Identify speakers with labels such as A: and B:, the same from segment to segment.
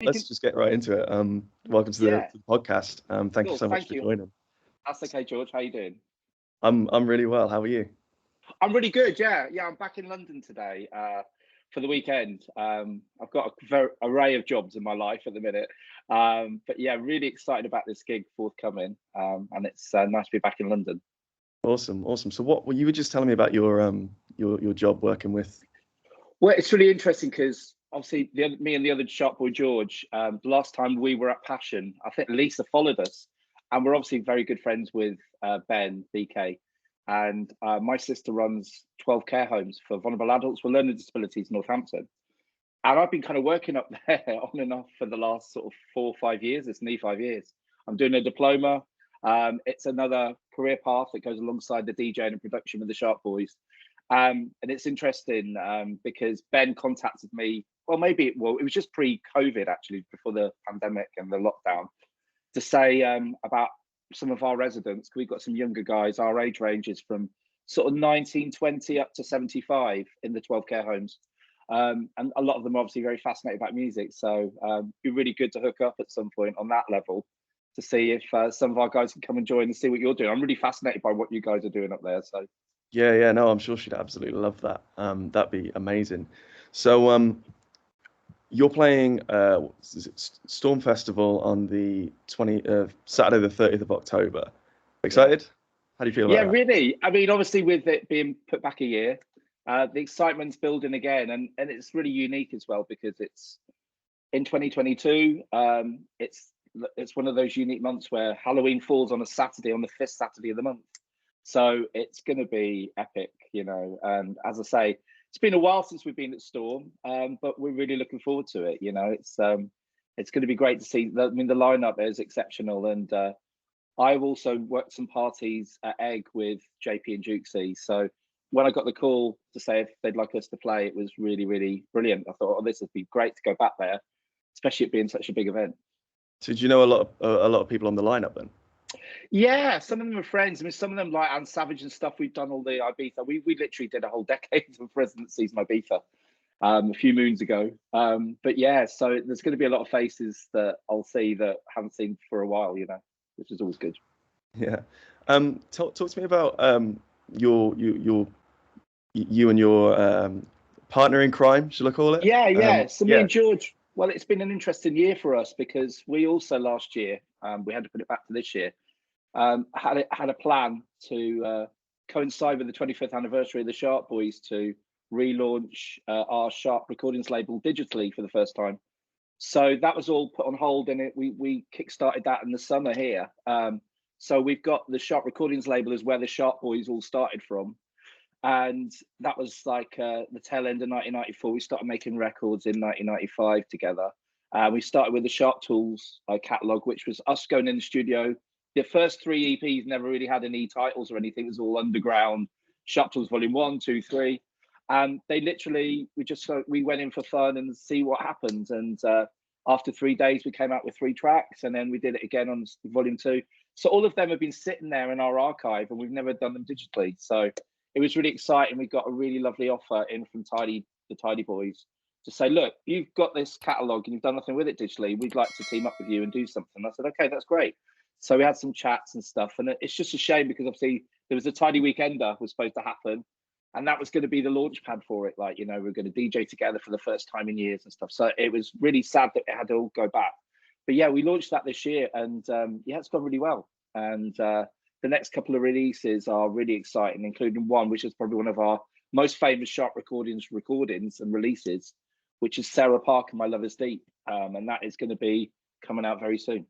A: Let's just get right into it. Welcome to
B: Yeah,
A: the podcast. Thank you
B: cool.
A: so much
B: Thank
A: for
B: you.
A: joining.
B: That's okay, George. How you doing?
A: I'm really well. How are you?
B: I'm really good. Yeah. I'm back in London today for the weekend. I've got a very array of jobs in my life at the minute, but yeah, really excited about this gig forthcoming, and it's nice to be back in London.
A: Awesome, awesome. So what well, you were just telling me about your job working with.
B: Well, it's really interesting because obviously me and the other sharp boy George, the last time we were at Passion, I think Lisa followed us, and we're obviously very good friends with Ben BK, and my sister runs 12 care homes for vulnerable adults with learning disabilities in Northampton, and I've been kind of working up there on and off for the last sort of 4 or 5 years. It's nearly 5 years. I'm doing a diploma. It's another career path that goes alongside the DJ and production with the Sharp Boys. And it's interesting because Ben contacted me. Well, it was just pre-COVID actually, before the pandemic and the lockdown, to say about some of our residents. We've got some younger guys. Our age ranges from sort of 19, 20 up to 75 in the 12 care homes. And a lot of them are obviously very fascinated about music. So it'd be really good to hook up at some point on that level to see if some of our guys can come and join and see what you're doing. I'm really fascinated by what you guys are doing up there. So
A: Yeah, no, I'm sure she'd absolutely love that. That'd be amazing. So you're playing Storm Festival on the Saturday the 30th of October.
B: yeah.
A: Excited? How do you feel
B: Yeah,
A: about that?
B: really. I mean, obviously, with it being put back a year, the excitement's building again, and it's really unique as well because it's in 2022. It's one of those unique months where Halloween falls on a Saturday, on the fifth Saturday of the month. So it's going to be epic, you know. And as I say, it's been a while since we've been at Storm, but we're really looking forward to it. You know, it's going to be great to see. I mean, the lineup is exceptional, and I've also worked some parties at Egg with JP and Jukesy. So when I got the call to say if they'd like us to play, it was really, really brilliant. I thought, oh, this would be great to go back there, especially it being such a big event.
A: So do you know a lot of people on the lineup then?
B: Yeah, some of them are friends. I mean, some of them like Anne Savage and stuff. We've done all the Ibiza. We literally did a whole decade of residencies in Ibiza a few moons ago. But yeah, so there's going to be a lot of faces that I'll see that I haven't seen for a while. You know, which is always good.
A: Yeah. Talk to me about your you and your partner in crime, shall I call it?
B: Yeah. So me
A: Yeah.
B: and George, well, it's been an interesting year for us because we also last year, we had to put it back to this year, had a plan to coincide with the 25th anniversary of the Sharp Boys to relaunch our Sharp Recordings label digitally for the first time. So that was all put on hold, and we kickstarted that in the summer here. So we've got the Sharp Recordings label is where the Sharp Boys all started from, and that was like the tail end of 1994. We started making records in 1995 together. We started with the Sharp Tools catalog, which was us going in the studio. The first three EPs never really had any titles or anything. It was all underground. Sharp Tools Volume 1, 2, 3. And they literally, we went in for fun and see what happens. And after 3 days, we came out with 3 tracks, and then we did it again on Volume 2. So all of them have been sitting there in our archive, and we've never done them digitally. So it was really exciting. We got a really lovely offer in from the Tidy Boys to say, look, you've got this catalogue and you've done nothing with it digitally. We'd like to team up with you and do something. I said, okay, that's great. So we had some chats and stuff, and it's just a shame because obviously there was a Tidy Weekender was supposed to happen, and that was going to be the launch pad for it. Like, you know, we're going to DJ together for the first time in years and stuff. So it was really sad that it had to all go back. But yeah, we launched that this year, and yeah, it's gone really well. And the next couple of releases are really exciting, including one which is probably one of our most famous Sharp recordings and releases, which is Sarah Parker, My Love Is Deep, and that is going to be coming out very soon.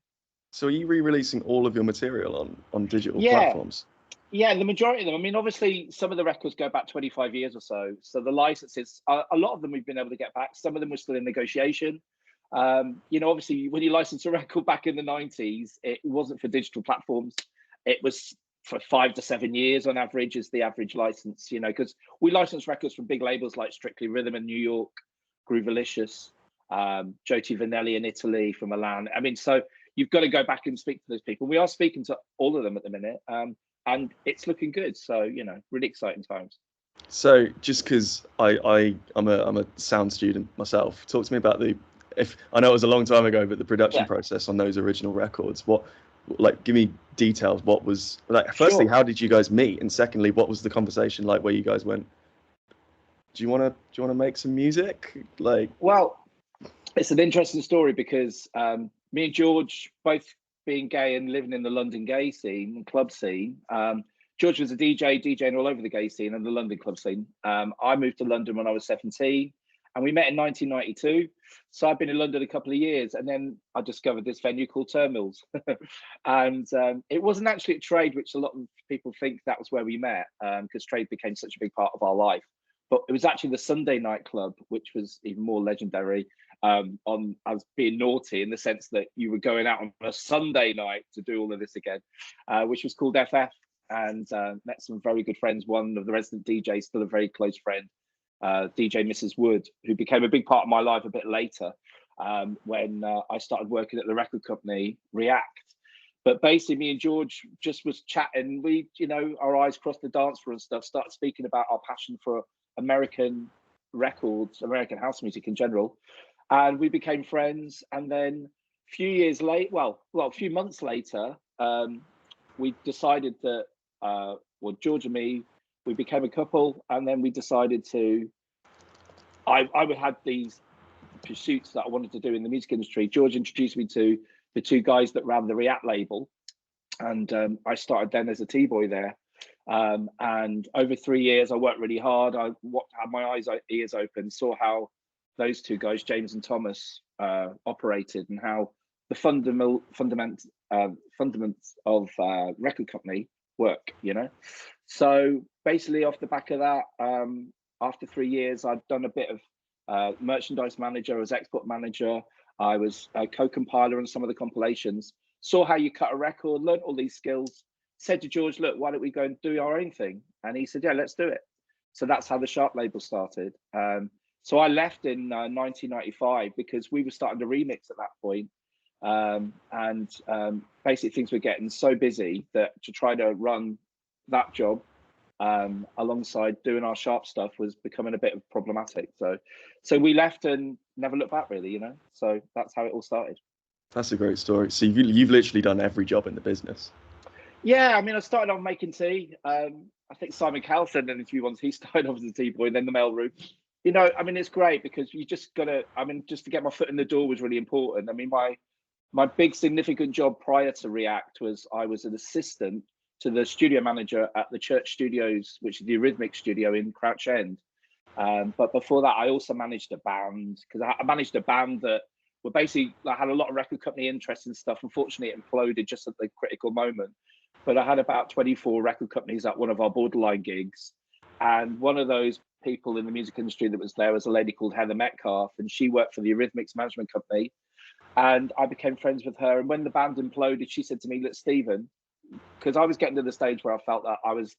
A: So are you re-releasing all of your material on digital
B: Yeah,
A: platforms?
B: yeah, the majority of them. I mean, obviously, some of the records go back 25 years or so. So the licenses, a lot of them we've been able to get back. Some of them were still in negotiation. You know, obviously, when you license a record back in the 90s, it wasn't for digital platforms. It was for 5 to 7 years on average is the average license, you know, because we license records from big labels like Strictly Rhythm in New York, Groovalicious, Joti Vanelli in Italy, from Milan. I mean, so you've got to go back and speak to those people. We are speaking to all of them at the minute, and it's looking good. So, you know, really exciting times.
A: So just because I'm a sound student myself, talk to me about if I know it was a long time ago, but the production
B: Yeah,
A: process on those original records, what, like, give me details. What was like? Firstly,
B: sure.
A: how did you guys meet? And secondly, what was the conversation like where you guys went, do you wanna make some music? Like,
B: Well, it's an interesting story because me and George, both being gay and living in the London gay scene and club scene, George was a DJ, DJing all over the gay scene and the London club scene. I moved to London when I was 17, and we met in 1992. So I've been in London a couple of years, and then I discovered this venue called Turnmills. And it wasn't actually at Trade, which a lot of people think that was where we met, because Trade became such a big part of our life. But it was actually the Sunday night club, which was even more legendary, on as being naughty in the sense that you were going out on a Sunday night to do all of this again, which was called FF, and met some very good friends. One of the resident DJs, still a very close friend, DJ Mrs. Wood, who became a big part of my life a bit later, when I started working at the record company React. But basically, me and George just was chatting. We, our eyes crossed the dance floor and stuff, started speaking about our passion for American records, American house music in general. And we became friends. And then a few years late, a few months later, we decided that, George and me, we became a couple. And then we decided I would have these pursuits that I wanted to do in the music industry. George introduced me to the two guys that ran the React label. And I started then as a T-boy there. And over 3 years, I worked really hard. I had my ears open, saw how those two guys, James and Thomas, operated, and how the fundamentals of record company work. So basically, off the back of that, after 3 years, I'd done a bit of merchandise manager, I was export manager, I was a co-compiler on some of the compilations. Saw how you cut a record, learned all these skills. Said to George, look, why don't we go and do our own thing? And he said, yeah, let's do it. So that's how the Sharp label started. So I left in 1995 because we were starting to remix at that point. Basically things were getting so busy that to try to run that job alongside doing our Sharp stuff was becoming a bit of problematic. So we left and never looked back, really, So that's how it all started.
A: that's a great story. So you've literally done every job in the business.
B: Yeah, I mean, I started off making tea. I think Simon Cowell said in a few ones he started off as a tea boy, and then the mailroom. I mean, it's great because you just gotta. I mean, just to get my foot in the door was really important. I mean, my big significant job prior to React was I was an assistant to the studio manager at the Church Studios, which is the Eurythmics studio in Crouch End. But before that, I also managed a band because I managed a band that were basically I had a lot of record company interest and stuff. Unfortunately, it imploded just at the critical moment. But I had about 24 record companies at one of our borderline gigs. And one of those people in the music industry that was there was a lady called Heather Metcalf, and she worked for the Eurythmics management company. And I became friends with her. And when the band imploded, she said to me, look, Stephen, because I was getting to the stage where I felt that I was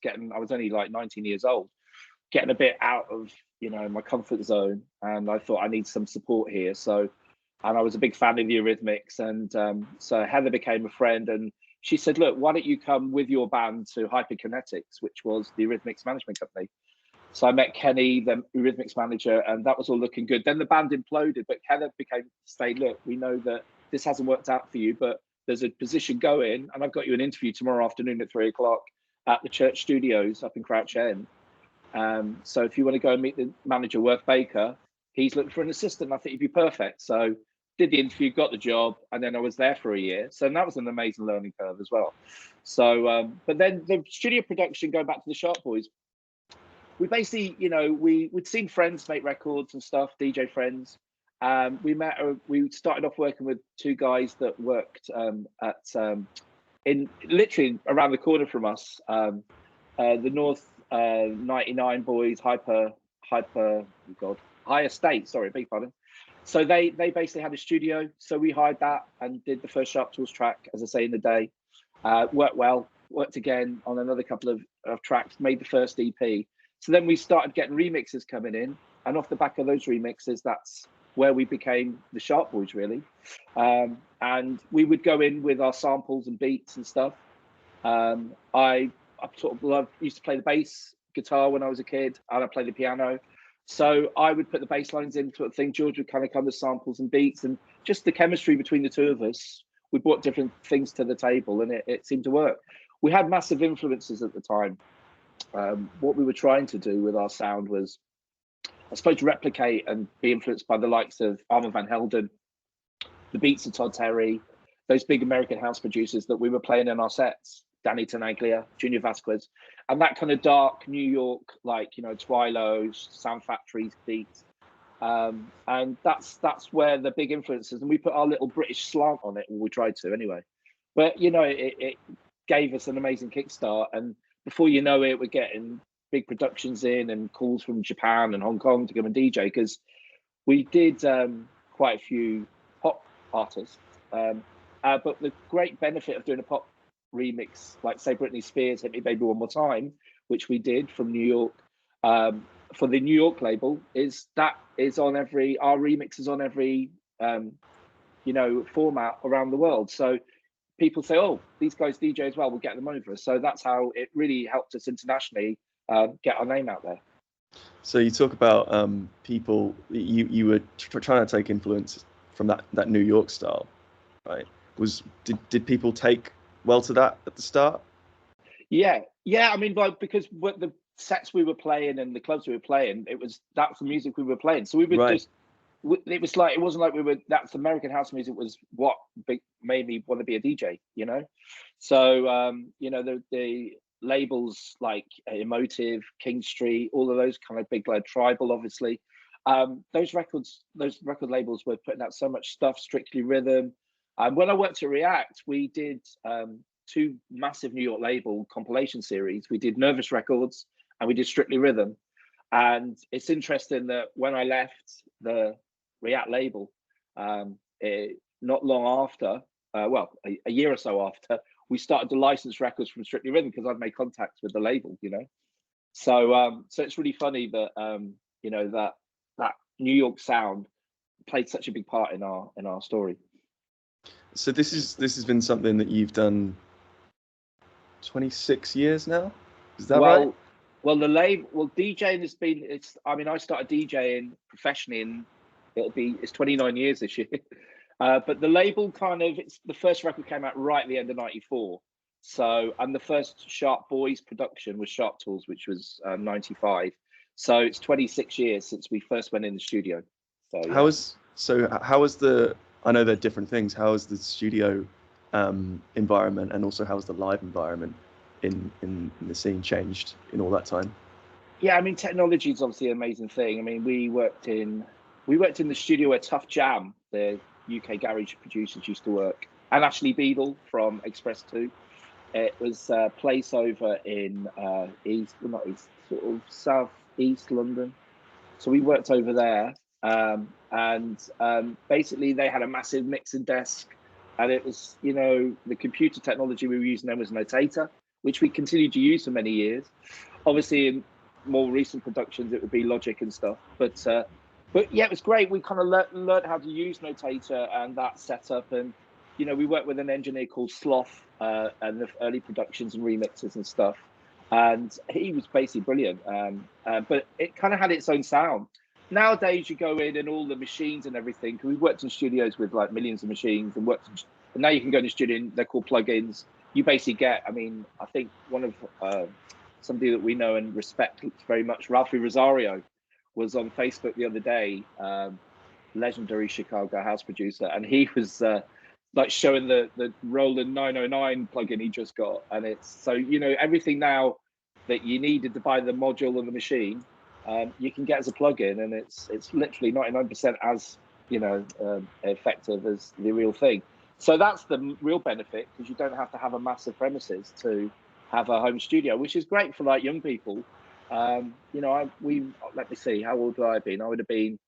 B: only like 19 years old, getting a bit out of, my comfort zone. And I thought I need some support here. And I was a big fan of the Eurythmics. And so Heather became a friend, and she said, look, why don't you come with your band to Hyperkinetics, which was the Eurythmics management company. So I met Kenny, the Eurythmics manager, and that was all looking good. Then the band imploded, but Heather stayed, look, we know that this hasn't worked out for you, but there's a position going, and I've got you an interview tomorrow afternoon at 3:00 at the Church Studios up in Crouch End. So if you want to go and meet the manager, Worth Baker, he's looking for an assistant. I think you'd be perfect. So did the interview, got the job, and then I was there for a year. So that was an amazing learning curve as well. So, but then the studio production, going back to the Sharp Boys, we basically, we'd seen friends make records and stuff, DJ friends. We started off working with two guys that worked in literally around the corner from us, the North 99 Boys, High Estate, sorry, beg your pardon. So they basically had a studio. So we hired that and did the first Sharp Tools track, as I say, in the day. Worked well, worked again on another couple of tracks, made the first EP. So then we started getting remixes coming in. And off the back of those remixes, that's where we became the Sharp Boys, really. And we would go in with our samples and beats and stuff. I sort of used to play the bass guitar when I was a kid, and I played the piano. So I would put the bass lines in sort of thing. George would kind of come with samples and beats, and just the chemistry between the two of us. We brought different things to the table, and it seemed to work. We had massive influences at the time. What we were trying to do with our sound was, I suppose, replicate and be influenced by the likes of Armand van Helden, the beats of Todd Terry, those big American house producers that we were playing in our sets, Danny Tenaglia, Junior Vasquez, and that kind of dark New York, like, you know, Twilo, Sound Factory beats. And that's where the big influences, and we put our little British slant on it, or we tried to anyway. But, you know, it gave us an amazing kickstart. And before you know it, we're getting big productions in and calls from Japan and Hong Kong to come and DJ, because we did quite a few pop artists. But the great benefit of doing a pop remix, like say Britney Spears' Hit Me Baby One More Time, which we did from New York, for the New York label, is that is on our remix is on every you know, format around the world. So people say, oh, these guys DJ as well, we'll get them over. So that's how it really helped us internationally get our name out there.
A: So you talk about people, you were trying to take influence from that New York style, right? Did people take well to that at the start?
B: Yeah. I mean, like, because what the sets we were playing and the clubs we were playing, that's the music we were playing. So we would just, it was like, it wasn't like that's American house music was what made me want to be a DJ, you know? So, you know, the labels like Emotive, King Street, all of those kind of big, like Tribal, obviously. Those record labels were putting out so much stuff, Strictly Rhythm. When I worked at React, we did 2 massive New York label compilation series. We did Nervous Records and we did Strictly Rhythm. And it's interesting that when I left the React label, not long after, a year or so after, we started to license records from Strictly Rhythm because I'd made contacts with the label, you know. So so it's really funny that you know, that New York sound played such a big part in our story.
A: So this has been something that you've done 26 years now, is that right?
B: Well, DJing has been, I mean, I started DJing professionally and it's 29 years this year. But the label the first record came out right at the end of 94. So, and the first Sharp Boys production was Sharp Tools, which was 95. So it's 26 years since we first went in the studio. So yeah.
A: How was the, I know they're different things, how is the studio environment, and also how has the live environment in the scene changed in all that time?
B: Yeah, I mean, technology is obviously an amazing thing. I mean, we worked in the studio where Tough Jam, the UK garage producers, used to work, and Ashley Beadle from Express 2. It was a place over in south east London. So we worked over there, and basically they had a massive mixing desk, and it was, you know, the computer technology we were using then was Notator, which we continued to use for many years. Obviously, in more recent productions, it would be Logic and stuff. But yeah, it was great. We kind of learned how to use Notator and that setup. And, you know, we worked with an engineer called Sloth and the early productions and remixes and stuff. And he was basically brilliant. But it kind of had its own sound. Nowadays, you go in and all the machines and everything, because we've worked in studios with like millions of machines and and now you can go to the studio and they're called plugins. You basically get, I mean, I think one of somebody that we know and respect very much, Ralphie Rosario, was on Facebook the other day, legendary Chicago house producer, and he was like showing the Roland 909 plugin he just got. And it's, so, you know, everything now that you needed to buy the module and the machine, you can get as a plugin, and it's literally 99% as, you know, effective as the real thing. So that's the real benefit, because you don't have to have a massive premises to have a home studio, which is great for like young people. You know, let me see, how old would I have been? I would have been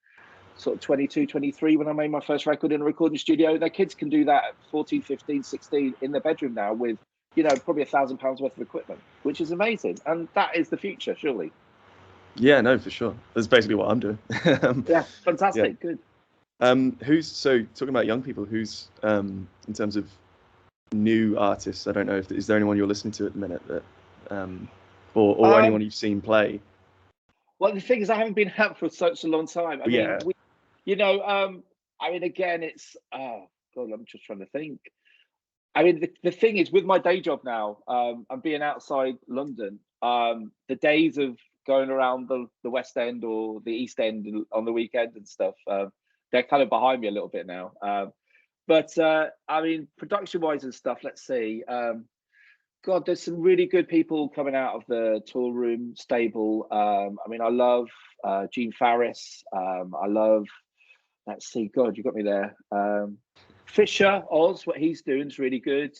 B: sort of 22, 23 when I made my first record in a recording studio. Their kids can do that at 14, 15, 16 in their bedroom now with, you know, probably £1,000 worth of equipment, which is amazing. And that is the future, surely.
A: Yeah, no, for sure. That's basically what I'm doing.
B: Yeah, fantastic. Yeah. Good.
A: So talking about young people, who's in terms of new artists, I don't know, is there anyone you're listening to at the minute that or anyone you've seen play?
B: Well, the thing is, I haven't been out for such a long time. I mean,
A: Yeah.
B: I mean, again, it's oh God, I'm just trying to think. I mean, the thing is, with my day job now, I'm being outside London. The days of going around the West End or the East End on the weekend and stuff, they're kind of behind me a little bit now. But I mean, production-wise and stuff, let's see. God, there's some really good people coming out of the tour room stable. I mean, I love Gene Farris. I love, let's see, God, you got me there. Fisher Oz, what he's doing is really good.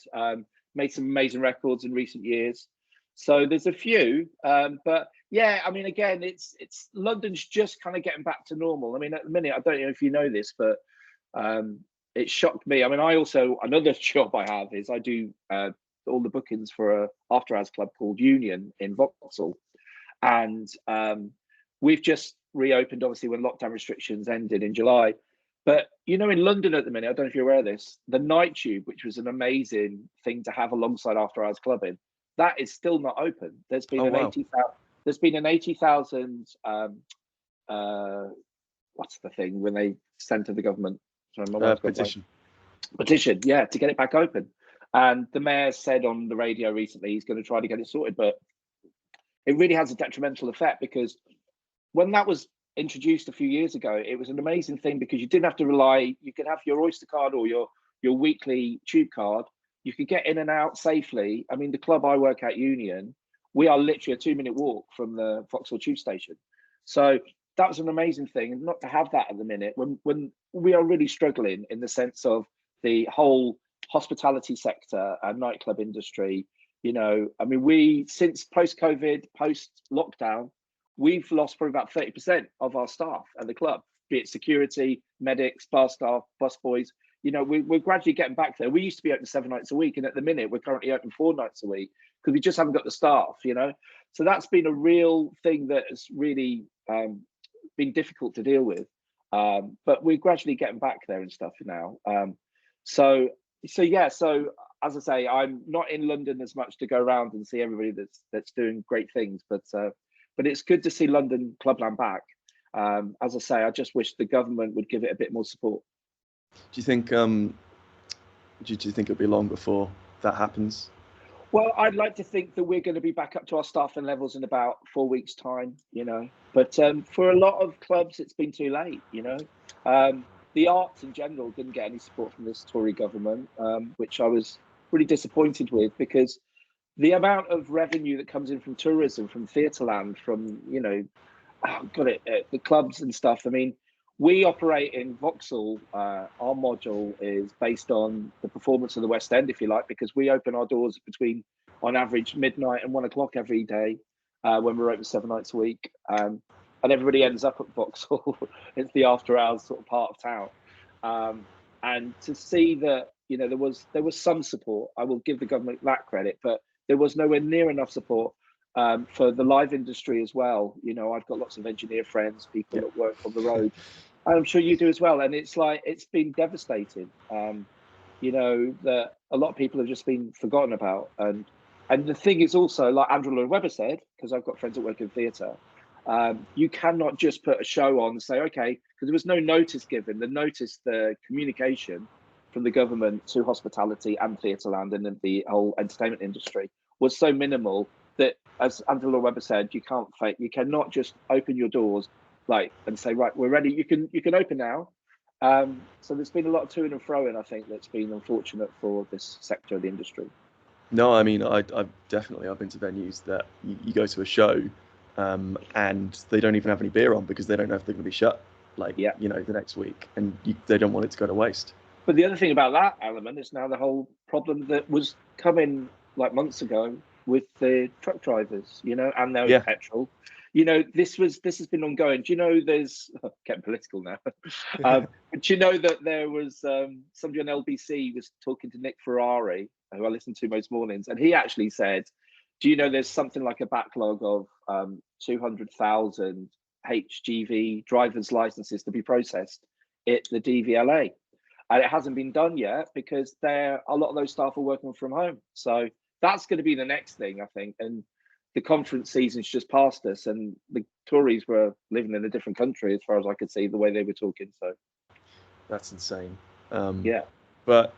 B: Made some amazing records in recent years. So there's a few, but yeah, I mean, again, it's London's just kind of getting back to normal. I mean, at the minute, I don't know if you know this, but it shocked me. I mean, I also, another job I have is I do all the bookings for a after hours club called Union in Vauxhall, and we've just reopened obviously when lockdown restrictions ended in July. But in London at the minute, I don't know if you're aware of this, the Night Tube, which was an amazing thing to have alongside after hours clubbing, that is still not open. There's been an 80,000 what's the thing when they send to the government? Sorry, my mind's gone blank. Petition, yeah, to get it back open. And the mayor said on the radio recently he's going to try to get it sorted, but it really has a detrimental effect, because when that was introduced a few years ago, it was an amazing thing because you didn't have to rely. You could have your Oyster card or your weekly tube card. You could get in and out safely. I mean, the club I work at, Union, we are literally a 2-minute walk from the Vauxhall tube station. So that was an amazing thing, and not to have that at the minute when we are really struggling in the sense of the whole hospitality sector and nightclub industry. I mean, we, since post-COVID, post-lockdown, we've lost probably about 30% of our staff at the club, be it security, medics, bar staff, bus boys. We're gradually getting back there. We used to be open 7 nights a week, and at the minute we're currently open 4 nights a week because we just haven't got the staff. So that's been a real thing that has really been difficult to deal with. But we're gradually getting back there and stuff now. So yeah. So as I say, I'm not in London as much to go around and see everybody that's doing great things, but it's good to see London Clubland back. As I say, I just wish the government would give it a bit more support.
A: Do you think do you think it'll be long before that happens?
B: Well, I'd like to think that we're going to be back up to our staffing levels in about 4 weeks' time, But for a lot of clubs, it's been too late, The arts in general didn't get any support from this Tory government, which I was really disappointed with, because the amount of revenue that comes in from tourism, from Theatreland, from, the clubs and stuff. I mean, we operate in Vauxhall. Our module is based on the performance of the West End, if you like, because we open our doors between, on average, midnight and 1 o'clock every day when we're open 7 nights a week. And everybody ends up at Vauxhall. It's the after hours sort of part of town. And to see that, there was some support, I will give the government that credit, but there was nowhere near enough support for the live industry as well. I've got lots of engineer friends, people that work on the road. I'm sure you do as well. And it's like, it's been devastating. That a lot of people have just been forgotten about. And the thing is also, like Andrew Lloyd Webber said, because I've got friends that work in theatre, you cannot just put a show on and say, okay, because there was no notice given. The communication from the government to hospitality and Theatreland and the whole entertainment industry was so minimal that, as Andrew Lloyd Webber said, you cannot just open your doors and say, right, we're ready. You can open now. So there's been a lot of to and fro, and I think that's been unfortunate for this sector of the industry.
A: No, I mean, I've been to venues that you go to a show and they don't even have any beer on because they don't know if they're going to be shut the next week, and they don't want it to go to waste.
B: But the other thing about that element is now the whole problem that was coming like months ago with the truck drivers, and their petrol. This has been ongoing. Do you know there's getting political now? But do you know that there was somebody on LBC was talking to Nick Ferrari, who I listen to most mornings, and he actually said, do you know there's something like a backlog of 200,000 HGV driver's licenses to be processed at the DVLA? And it hasn't been done yet because a lot of those staff are working from home. So that's going to be the next thing, I think. And the conference season's just passed us, and the Tories were living in a different country as far as I could see the way they were talking. So
A: That's insane.
B: yeah.
A: But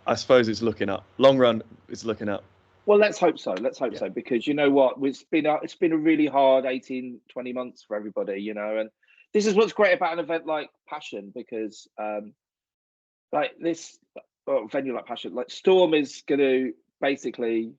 A: I suppose it's looking up. Long run, it's looking up.
B: Well, let's hope so. Let's hope so, because you know what? It's been a really hard 18, 20 months for everybody, you know, and this is what's great about an event like Passion, because like this venue like Passion, like Storm is going to basically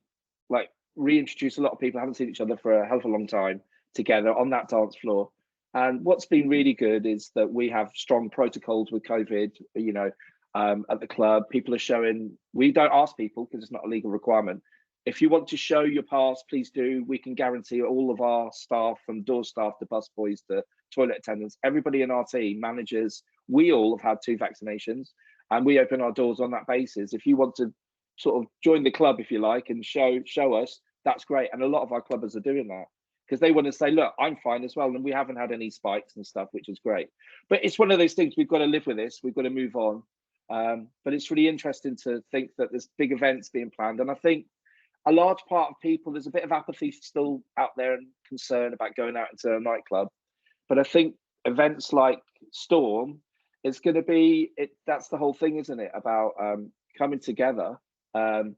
B: like reintroduce a lot of people who haven't seen each other for a hell of a long time together on that dance floor. And what's been really good is that we have strong protocols with COVID, you know, at the club. People are showing, we don't ask people because it's not a legal requirement. If you want to show your pass, please do. We can guarantee all of our staff, from door staff to bus boys to toilet attendants, everybody in our team, managers, we all have had 2 vaccinations, and we open our doors on that basis. If you want to sort of join the club, if you like, and show us, that's great. And a lot of our clubbers are doing that because they want to say, look, I'm fine as well. And we haven't had any spikes and stuff, which is great. But it's one of those things, we've got to live with this. We've got to move on. But it's really interesting to think that there's big events being planned. And I think a large part of people, there's a bit of apathy still out there and concern about going out into a nightclub. But I think events like Storm, it's going to be, that's the whole thing, isn't it? About coming together. And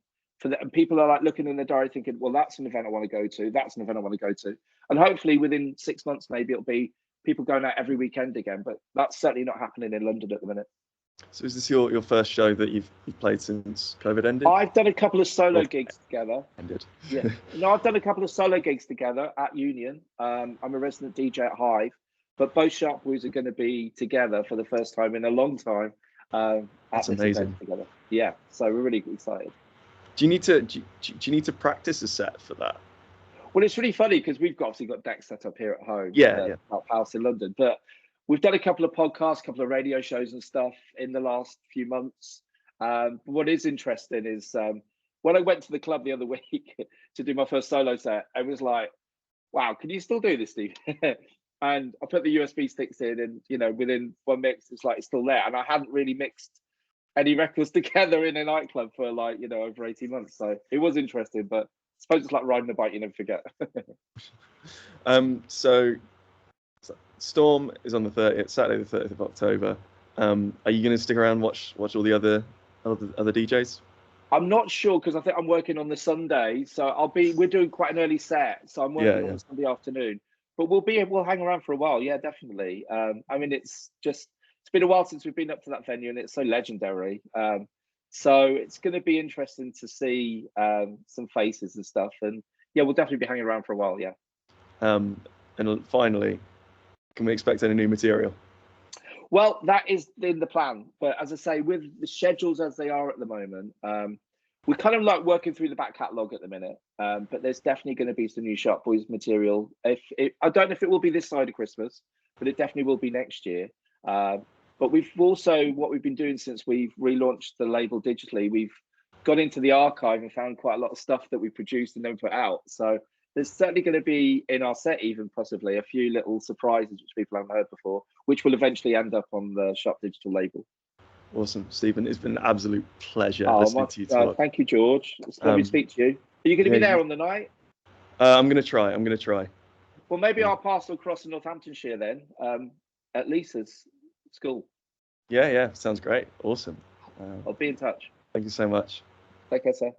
B: people are like looking in the diary thinking, well, that's an event I want to go to. That's an event I want to go to. And hopefully within 6 months, maybe it'll be people going out every weekend again. But that's certainly not happening in London at the minute.
A: So is this your first show that you've played since COVID ended?
B: I've done a couple of solo gigs together.
A: Ended.
B: Yeah. No, I've done a couple of solo gigs together at Union. I'm a resident DJ at Hive, but both Sharp Boys are going to be together for the first time in a long time.
A: That's amazing.
B: Together. Yeah, so we're really excited.
A: Do you need to practice a set for that?
B: Well, it's really funny because we've obviously got decks set up here at home.
A: Yeah.
B: Our house in London, but we've done a couple of podcasts, a couple of radio shows and stuff in the last few months. But what is interesting is when I went to the club the other week to do my first solo set, I was like, wow, can you still do this, Steve? And I put the USB sticks in, and you know, within one mix, it's like it's still there. And I hadn't really mixed any records together in a nightclub for like, you know, over 18 months. So it was interesting, but I suppose it's like riding a bike, you never forget.
A: So Storm is on the 30th, Saturday the 30th of October. Are you going to stick around and watch all the other DJs?
B: I'm not sure because I think I'm working on the Sunday, so we're doing quite an early set, so I'm working on the Sunday afternoon. But we'll hang around for a while, yeah, definitely. I mean, it's been a while since we've been up to that venue, and it's so legendary. So it's going to be interesting to see some faces and stuff, and yeah, we'll definitely be hanging around for a while, yeah.
A: And finally, can we expect any new material?
B: Well, that is in the plan. But as I say, with the schedules as they are at the moment, we're kind of like working through the back catalogue at the minute. But there's definitely going to be some new Sharp Boys material. I don't know if it will be this side of Christmas, but it definitely will be next year. But we've also, what we've been doing since we've relaunched the label digitally, we've gone into the archive and found quite a lot of stuff that we produced and then put out. So there's certainly going to be in our set, even possibly, a few little surprises which people haven't heard before, which will eventually end up on the Sharp Digital label.
A: Awesome, Stephen. It's been an absolute pleasure listening to you talk.
B: Thank you, George. It's lovely to speak to you. Are you going to be there on the night?
A: I'm going to try.
B: Well, maybe our paths will cross in Northamptonshire then, at Lisa's school.
A: Yeah, sounds great. Awesome.
B: I'll be in touch.
A: Thank you so much.
B: Take care, sir.